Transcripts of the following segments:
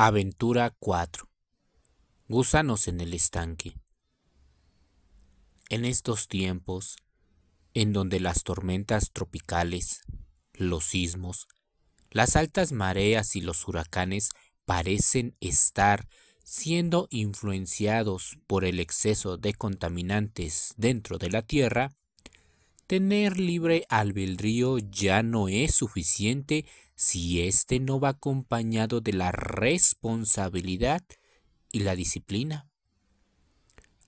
Aventura 4. Gusanos en el estanque. En estos tiempos, en donde las tormentas tropicales, los sismos, las altas mareas y los huracanes parecen estar siendo influenciados por el exceso de contaminantes dentro de la Tierra, tener libre albedrío ya no es suficiente si éste no va acompañado de la responsabilidad y la disciplina.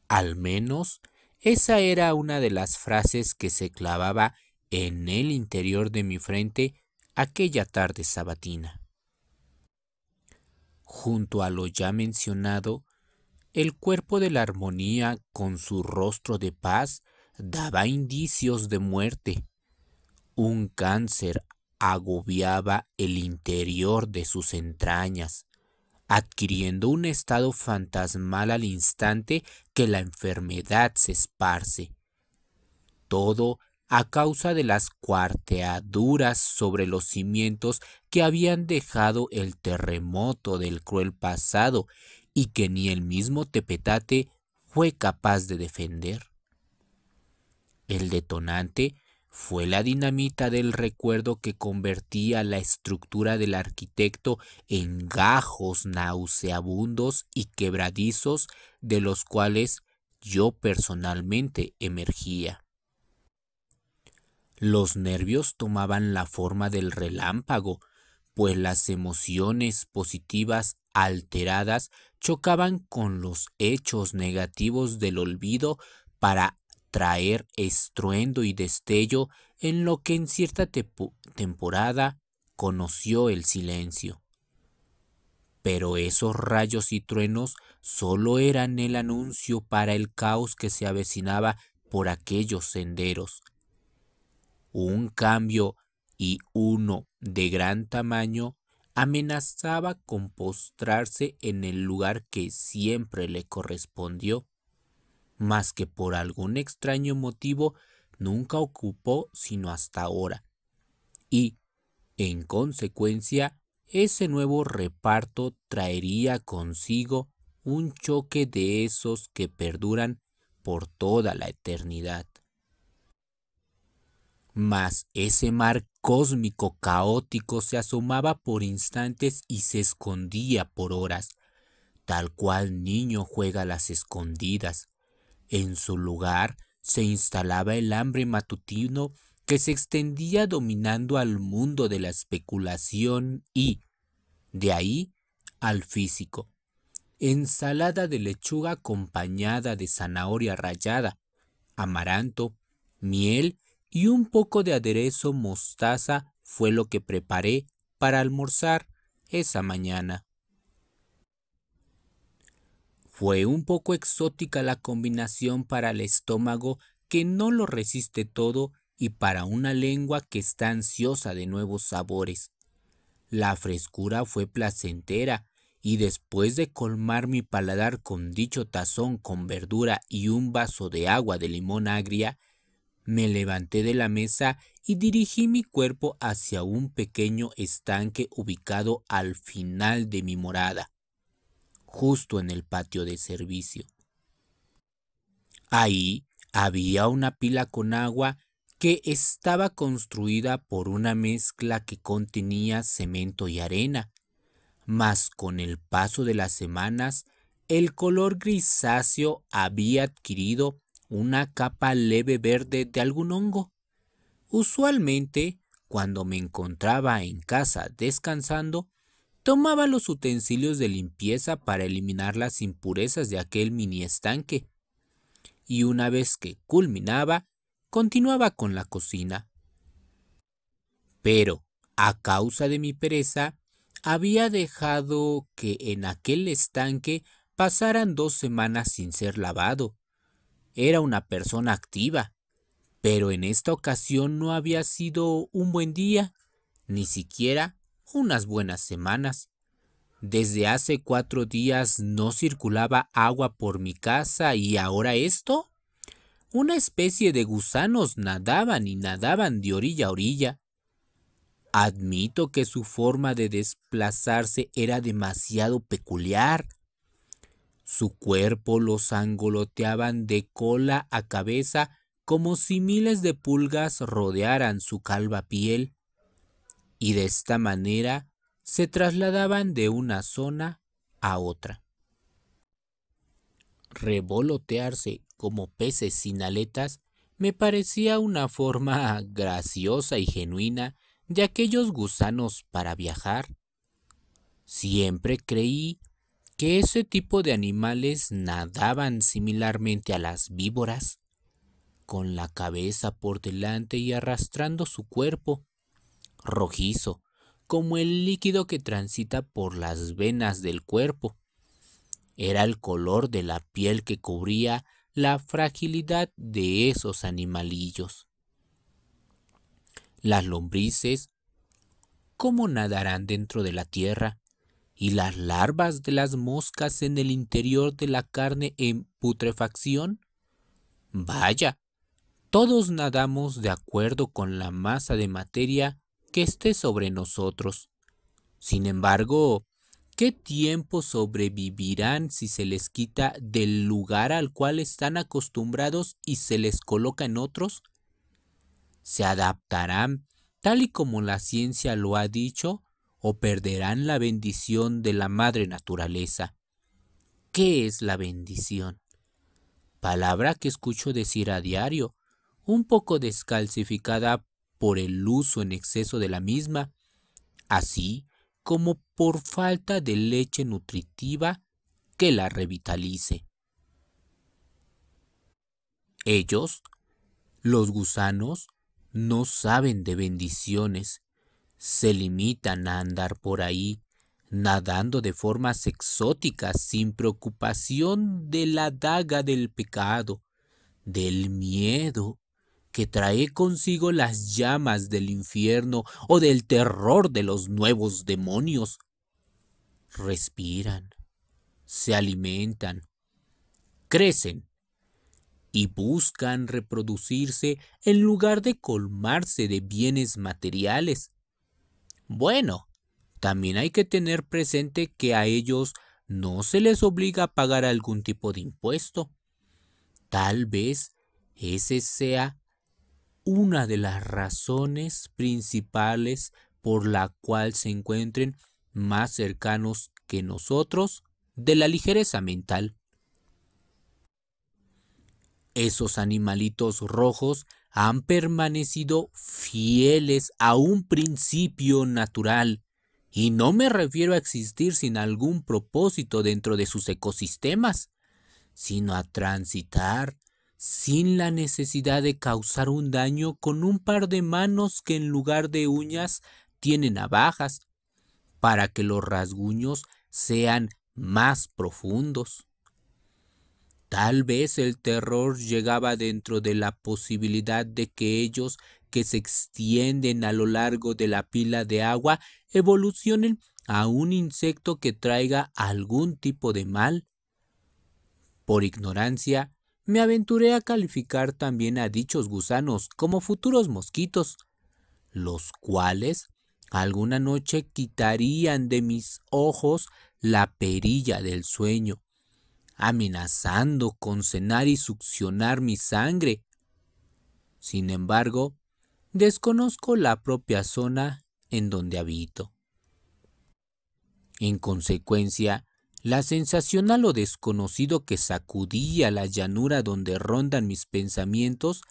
Al menos esa era una de las frases que se clavaba en el interior de mi frente aquella tarde sabatina. Junto a lo ya mencionado, el cuerpo de la armonía con su rostro de paz daba indicios de muerte. Un cáncer agobiaba el interior de sus entrañas, adquiriendo un estado fantasmal al instante que la enfermedad se esparce. Todo a causa de las cuarteaduras sobre los cimientos que habían dejado el terremoto del cruel pasado y que ni el mismo Tepetate fue capaz de defender. El detonante fue la dinamita del recuerdo que convertía la estructura del arquitecto en gajos nauseabundos y quebradizos de los cuales yo personalmente emergía. Los nervios tomaban la forma del relámpago, pues las emociones positivas alteradas chocaban con los hechos negativos del olvido para traer estruendo y destello en lo que en cierta temporada conoció el silencio. Pero esos rayos y truenos solo eran el anuncio para el caos que se avecinaba por aquellos senderos. Un cambio y uno de gran tamaño amenazaba con postrarse en el lugar que siempre le correspondió, mas que por algún extraño motivo nunca ocupó sino hasta ahora. Y, en consecuencia, ese nuevo reparto traería consigo un choque de esos que perduran por toda la eternidad. Mas ese mar cósmico caótico se asomaba por instantes y se escondía por horas, tal cual niño juega a las escondidas. En su lugar se instalaba el hambre matutino que se extendía dominando al mundo de la especulación y, de ahí, al físico. Ensalada de lechuga acompañada de zanahoria rallada, amaranto, miel y un poco de aderezo mostaza fue lo que preparé para almorzar esa mañana. Fue un poco exótica la combinación para el estómago que no lo resiste todo y para una lengua que está ansiosa de nuevos sabores. La frescura fue placentera y después de colmar mi paladar con dicho tazón con verdura y un vaso de agua de limón agria, me levanté de la mesa y dirigí mi cuerpo hacia un pequeño estanque ubicado al final de mi morada, justo en el patio de servicio. Ahí había una pila con agua que estaba construida por una mezcla que contenía cemento y arena, mas con el paso de las semanas el color grisáceo había adquirido una capa leve verde de algún hongo. Usualmente, cuando me encontraba en casa descansando, tomaba los utensilios de limpieza para eliminar las impurezas de aquel mini estanque, y una vez que culminaba, continuaba con la cocina. Pero, a causa de mi pereza, había dejado que en aquel estanque pasaran 2 semanas sin ser lavado. Era una persona activa, pero en esta ocasión no había sido un buen día, ni siquiera unas buenas semanas. Desde hace 4 días no circulaba agua por mi casa y ahora esto. Una especie de gusanos nadaban y nadaban de orilla a orilla. Admito que su forma de desplazarse era demasiado peculiar. Su cuerpo los angoloteaban de cola a cabeza como si miles de pulgas rodearan su calva piel, y de esta manera se trasladaban de una zona a otra. Revolotearse como peces sin aletas me parecía una forma graciosa y genuina de aquellos gusanos para viajar. Siempre creí que ese tipo de animales nadaban similarmente a las víboras, con la cabeza por delante y arrastrando su cuerpo, rojizo, como el líquido que transita por las venas del cuerpo. Era el color de la piel que cubría la fragilidad de esos animalillos. Las lombrices, ¿cómo nadarán dentro de la tierra? Y las larvas de las moscas en el interior de la carne en putrefacción. Vaya, todos nadamos de acuerdo con la masa de materia que esté sobre nosotros. Sin embargo, ¿qué tiempo sobrevivirán si se les quita del lugar al cual están acostumbrados y se les coloca en otros? ¿Se adaptarán tal y como la ciencia lo ha dicho o perderán la bendición de la madre naturaleza? ¿Qué es la bendición? Palabra que escucho decir a diario, un poco descalcificada por el uso en exceso de la misma, así como por falta de leche nutritiva que la revitalice. Ellos, los gusanos, no saben de bendiciones, se limitan a andar por ahí, nadando de formas exóticas sin preocupación de la daga del pecado, del miedo que trae consigo las llamas del infierno o del terror de los nuevos demonios. Respiran, se alimentan, crecen y buscan reproducirse en lugar de colmarse de bienes materiales. Bueno, también hay que tener presente que a ellos no se les obliga a pagar algún tipo de impuesto. Tal vez ese sea una de las razones principales por la cual se encuentren más cercanos que nosotros de la ligereza mental. Esos animalitos rojos han permanecido fieles a un principio natural, y no me refiero a existir sin algún propósito dentro de sus ecosistemas, sino a transitar sin la necesidad de causar un daño con un par de manos que en lugar de uñas tienen navajas, para que los rasguños sean más profundos. Tal vez el terror llegaba dentro de la posibilidad de que ellos, que se extienden a lo largo de la pila de agua, evolucionen a un insecto que traiga algún tipo de mal. Por ignorancia, me aventuré a calificar también a dichos gusanos como futuros mosquitos, los cuales alguna noche quitarían de mis ojos la perilla del sueño, amenazando con cenar y succionar mi sangre. Sin embargo, desconozco la propia zona en donde habito. En consecuencia, la sensación a lo desconocido que sacudía la llanura donde rondan mis pensamientos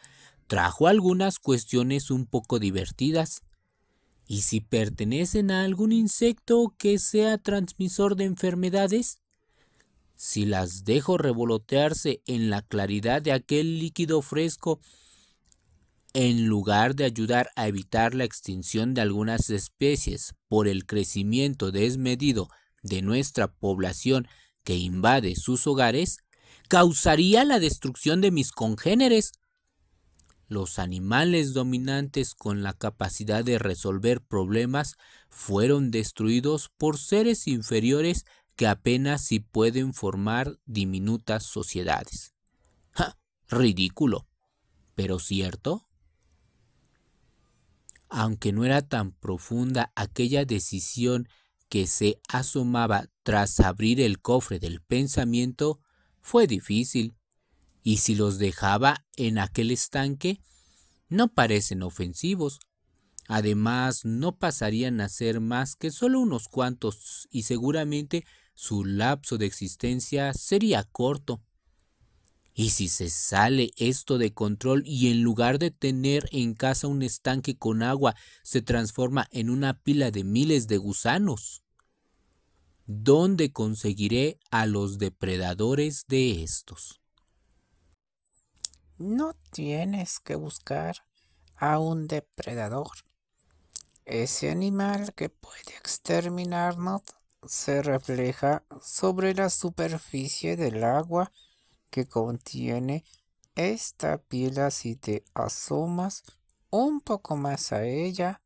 trajo algunas cuestiones un poco divertidas. ¿Y si pertenecen a algún insecto que sea transmisor de enfermedades? Si las dejo revolotearse en la claridad de aquel líquido fresco, en lugar de ayudar a evitar la extinción de algunas especies por el crecimiento desmedido de nuestra población que invade sus hogares, causaría la destrucción de mis congéneres. Los animales dominantes con la capacidad de resolver problemas fueron destruidos por seres inferiores que apenas si pueden formar diminutas sociedades. ¡Ja! Ridículo, pero cierto. Aunque no era tan profunda aquella decisión que se asomaba tras abrir el cofre del pensamiento, fue difícil. Y si los dejaba en aquel estanque, no parecen ofensivos. Además, no pasarían a ser más que solo unos cuantos y seguramente su lapso de existencia sería corto. ¿Y si se sale esto de control y en lugar de tener en casa un estanque con agua, se transforma en una pila de miles de gusanos? ¿Dónde conseguiré a los depredadores de estos? No tienes que buscar a un depredador. Ese animal que puede exterminarnos se refleja sobre la superficie del agua que contiene esta pila si te asomas un poco más a ella.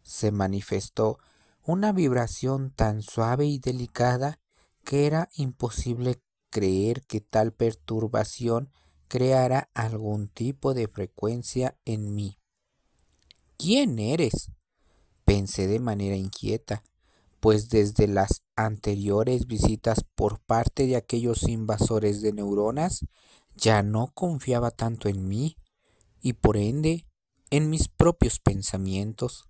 Se manifestó una vibración tan suave y delicada que era imposible creer que tal perturbación creara algún tipo de frecuencia en mí. ¿Quién eres? Pensé de manera inquieta, pues desde las anteriores visitas por parte de aquellos invasores de neuronas ya no confiaba tanto en mí y por ende en mis propios pensamientos.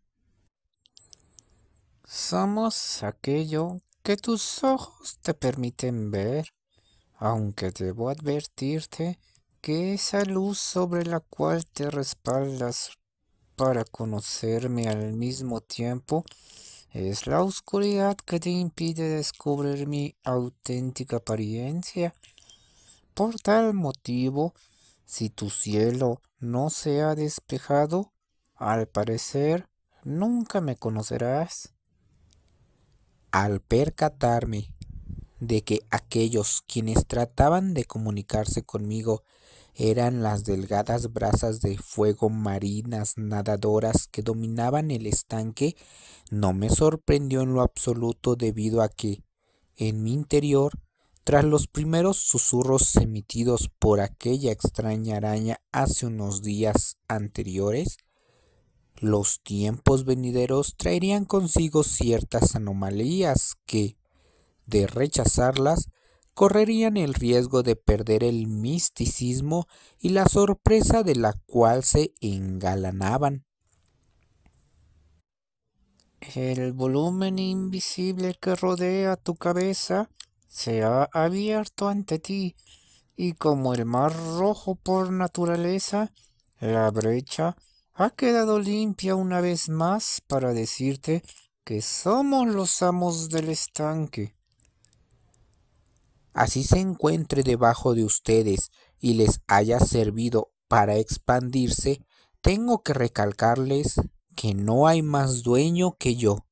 Somos aquello que tus ojos te permiten ver, aunque debo advertirte que esa luz sobre la cual te respaldas para conocerme al mismo tiempo es la oscuridad que te impide descubrir mi auténtica apariencia. Por tal motivo, si tu cielo no se ha despejado, al parecer nunca me conocerás. Al percatarme de que aquellos quienes trataban de comunicarse conmigo eran las delgadas brasas de fuego marinas nadadoras que dominaban el estanque, no me sorprendió en lo absoluto debido a que, en mi interior, tras los primeros susurros emitidos por aquella extraña araña hace unos días anteriores, los tiempos venideros traerían consigo ciertas anomalías que, de rechazarlas, correrían el riesgo de perder el misticismo y la sorpresa de la cual se engalanaban. El volumen invisible que rodea tu cabeza se ha abierto ante ti, y como el mar rojo por naturaleza, la brecha ha quedado limpia una vez más para decirte que somos los amos del estanque. Así se encuentre debajo de ustedes y les haya servido para expandirse, tengo que recalcarles que no hay más dueño que yo.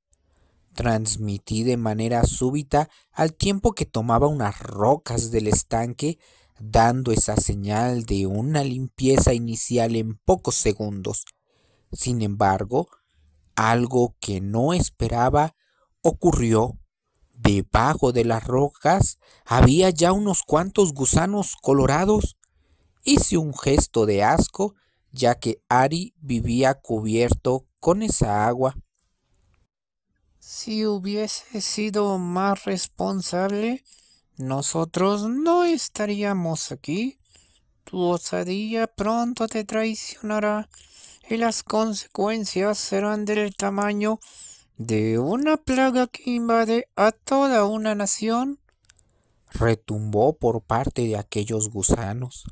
Transmití de manera súbita al tiempo que tomaba unas rocas del estanque, dando esa señal de una limpieza inicial en pocos segundos. Sin embargo, algo que no esperaba ocurrió. Debajo de las rocas había ya unos cuantos gusanos colorados. Hice un gesto de asco, ya que Ari vivía cubierto con esa agua. Si hubiese sido más responsable, nosotros no estaríamos aquí. Tu osadía pronto te traicionará y las consecuencias serán del tamaño de una plaga que invade a toda una nación. Retumbó por parte de aquellos gusanos.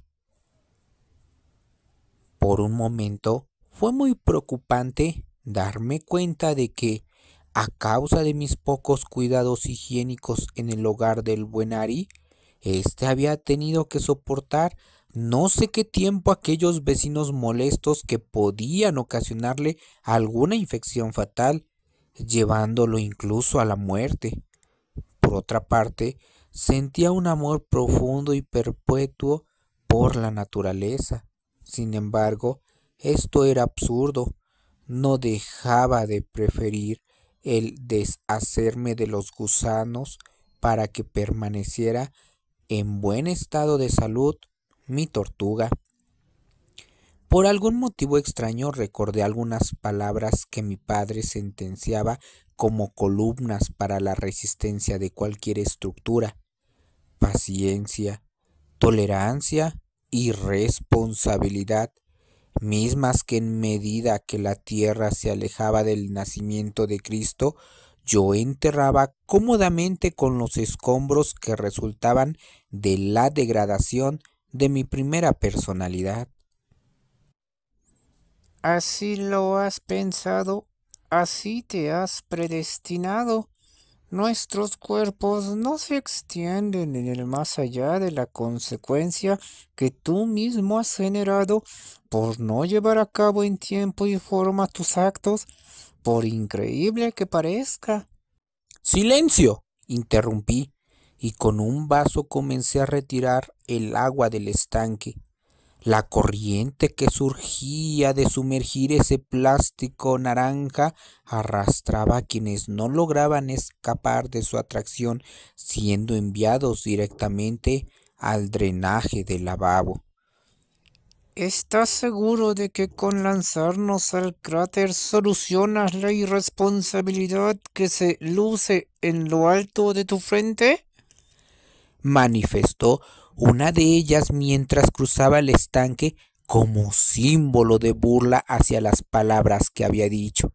Por un momento fue muy preocupante darme cuenta de que, a causa de mis pocos cuidados higiénicos en el hogar del buen Ari, este había tenido que soportar no sé qué tiempo aquellos vecinos molestos que podían ocasionarle alguna infección fatal, llevándolo incluso a la muerte. Por otra parte, sentía un amor profundo y perpetuo por la naturaleza. Sin embargo, esto era absurdo. No dejaba de preferir el deshacerme de los gusanos para que permaneciera en buen estado de salud mi tortuga. Por algún motivo extraño recordé algunas palabras que mi padre sentenciaba como columnas para la resistencia de cualquier estructura: paciencia, tolerancia y responsabilidad, mismas que en medida que la tierra se alejaba del nacimiento de Cristo, yo enterraba cómodamente con los escombros que resultaban de la degradación de mi primera personalidad. Así lo has pensado, así te has predestinado. Nuestros cuerpos no se extienden en el más allá de la consecuencia que tú mismo has generado por no llevar a cabo en tiempo y forma tus actos, por increíble que parezca. ¡Silencio!, interrumpí, y con un vaso comencé a retirar el agua del estanque. La corriente que surgía de sumergir ese plástico naranja arrastraba a quienes no lograban escapar de su atracción, siendo enviados directamente al drenaje del lavabo. ¿Estás seguro de que con lanzarnos al cráter solucionas la irresponsabilidad que se luce en lo alto de tu frente? Manifestó una de ellas mientras cruzaba el estanque como símbolo de burla hacia las palabras que había dicho.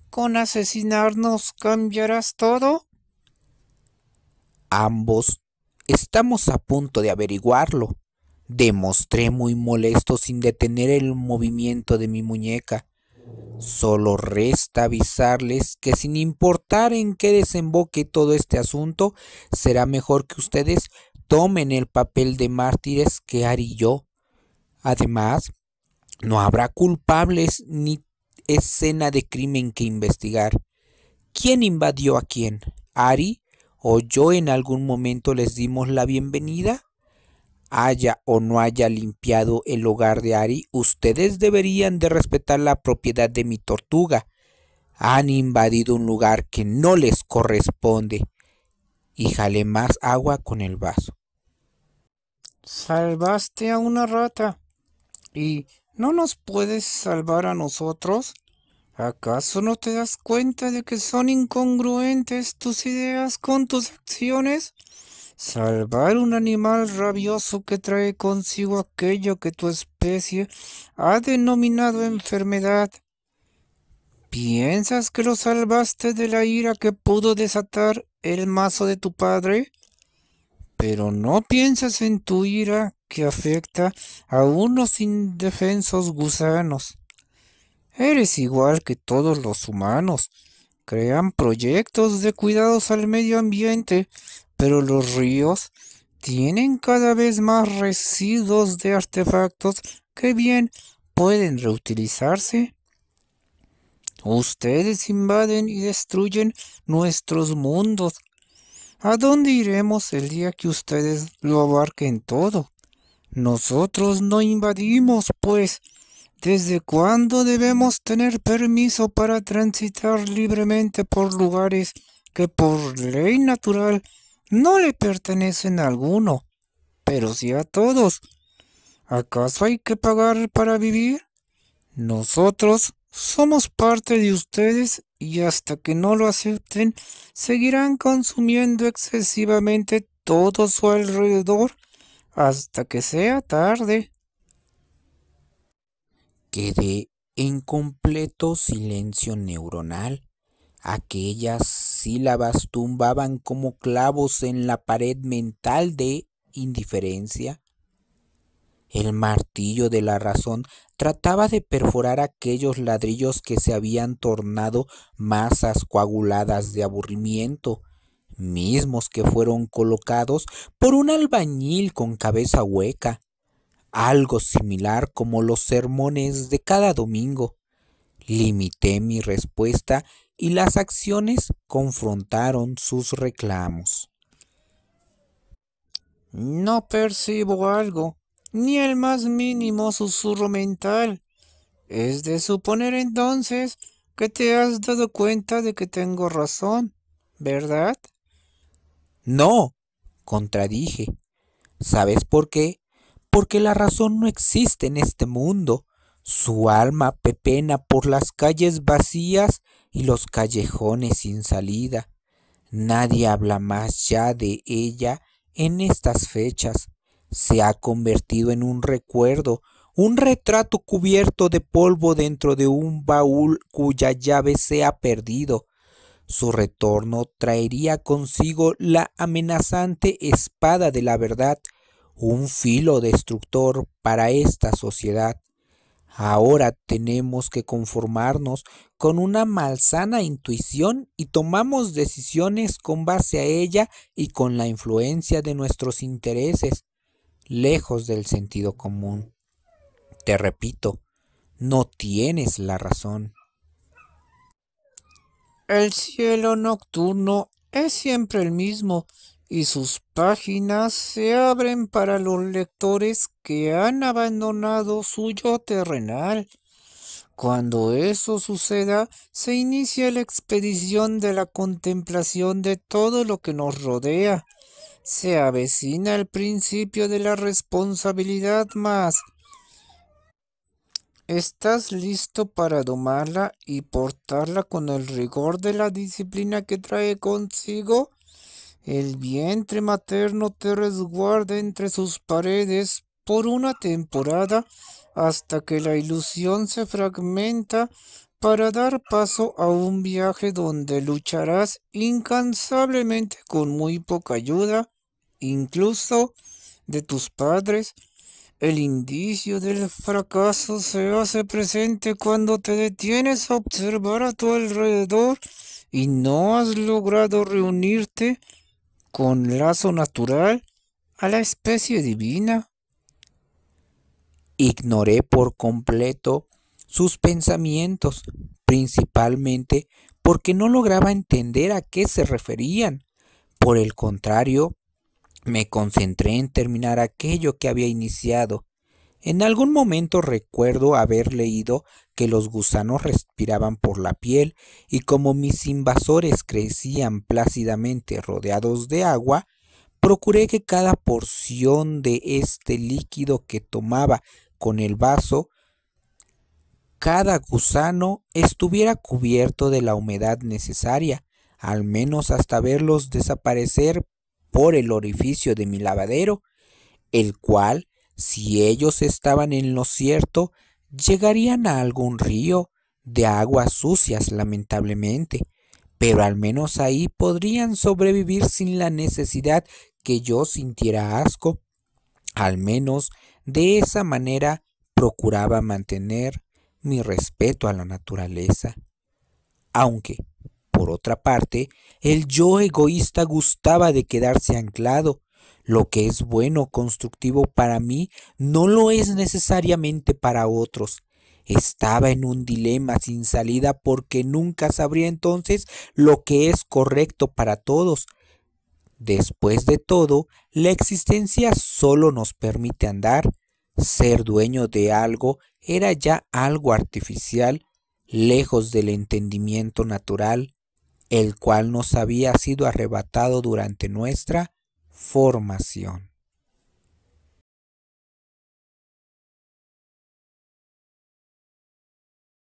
¿Con asesinarnos cambiarás todo? Ambos estamos a punto de averiguarlo, demostré muy molesto sin detener el movimiento de mi muñeca. Solo resta avisarles que sin importar en qué desemboque todo este asunto, será mejor que ustedes tomen el papel de mártires que Ari y yo. Además, no habrá culpables ni escena de crimen que investigar. ¿Quién invadió a quién? ¿Ari o yo en algún momento les dimos la bienvenida? Haya o no haya limpiado el hogar de Ari, ustedes deberían de respetar la propiedad de mi tortuga. Han invadido un lugar que no les corresponde. Y jalé más agua con el vaso. Salvaste a una rata. ¿Y no nos puedes salvar a nosotros? ¿Acaso no te das cuenta de que son incongruentes tus ideas con tus acciones? Salvar un animal rabioso que trae consigo aquello que tu especie ha denominado enfermedad. ¿Piensas que lo salvaste de la ira que pudo desatar el mazo de tu padre? Pero no piensas en tu ira que afecta a unos indefensos gusanos. Eres igual que todos los humanos. Crean proyectos de cuidados al medio ambiente, pero los ríos tienen cada vez más residuos de artefactos que bien pueden reutilizarse. Ustedes invaden y destruyen nuestros mundos. ¿A dónde iremos el día que ustedes lo abarquen todo? Nosotros no invadimos, pues. ¿Desde cuándo debemos tener permiso para transitar libremente por lugares que por ley natural no le pertenecen a alguno, pero sí a todos? ¿Acaso hay que pagar para vivir? Nosotros somos parte de ustedes y hasta que no lo acepten, seguirán consumiendo excesivamente todo su alrededor hasta que sea tarde. Quedé en completo silencio neuronal. Aquellas sílabas tumbaban como clavos en la pared mental de indiferencia. El martillo de la razón trataba de perforar aquellos ladrillos que se habían tornado masas coaguladas de aburrimiento, mismos que fueron colocados por un albañil con cabeza hueca, algo similar como los sermones de cada domingo. Limité mi respuesta y las acciones confrontaron sus reclamos. No percibo algo, ni el más mínimo susurro mental. Es de suponer entonces que te has dado cuenta de que tengo razón, ¿verdad? No, contradije. ¿Sabes por qué? porque la razón no existe en este mundo. Su alma pepena por las calles vacías y los callejones sin salida. Nadie habla más ya de ella en estas fechas. Se ha convertido en un recuerdo, un retrato cubierto de polvo dentro de un baúl cuya llave se ha perdido. Su retorno traería consigo la amenazante espada de la verdad, un filo destructor para esta sociedad. Ahora tenemos que conformarnos con una malsana intuición y tomamos decisiones con base a ella y con la influencia de nuestros intereses, lejos del sentido común. Te repito, no tienes la razón. El cielo nocturno es siempre el mismo y sus páginas se abren para los lectores que han abandonado su yo terrenal. Cuando eso suceda, se inicia la expedición de la contemplación de todo lo que nos rodea. Se avecina el principio de la responsabilidad más. ¿Estás listo para domarla y portarla con el rigor de la disciplina que trae consigo? El vientre materno te resguarda entre sus paredes por una temporada hasta que la ilusión se fragmenta para dar paso a un viaje donde lucharás incansablemente con muy poca ayuda, incluso de tus padres. El indicio del fracaso se hace presente cuando te detienes a observar a tu alrededor y no has logrado reunirte con lazo natural a la especie divina. Ignoré por completo sus pensamientos, principalmente porque no lograba entender a qué se referían. Por el contrario, me concentré en terminar aquello que había iniciado. En algún momento recuerdo haber leído que los gusanos respiraban por la piel y como mis invasores crecían plácidamente rodeados de agua, procuré que cada porción de este líquido que tomaba con el vaso, cada gusano estuviera cubierto de la humedad necesaria, al menos hasta verlos desaparecer por el orificio de mi lavadero, el cual, si ellos estaban en lo cierto, llegarían a algún río de aguas sucias, lamentablemente, pero al menos ahí podrían sobrevivir sin la necesidad que yo sintiera asco. Al menos de esa manera procuraba mantener mi respeto a la naturaleza. Aunque, por otra parte, el yo egoísta gustaba de quedarse anclado. Lo que es bueno, constructivo para mí, no lo es necesariamente para otros. Estaba en un dilema sin salida porque nunca sabría entonces lo que es correcto para todos. Después de todo, la existencia solo nos permite andar. Ser dueño de algo era ya algo artificial, lejos del entendimiento natural, el cual nos había sido arrebatado durante nuestra formación.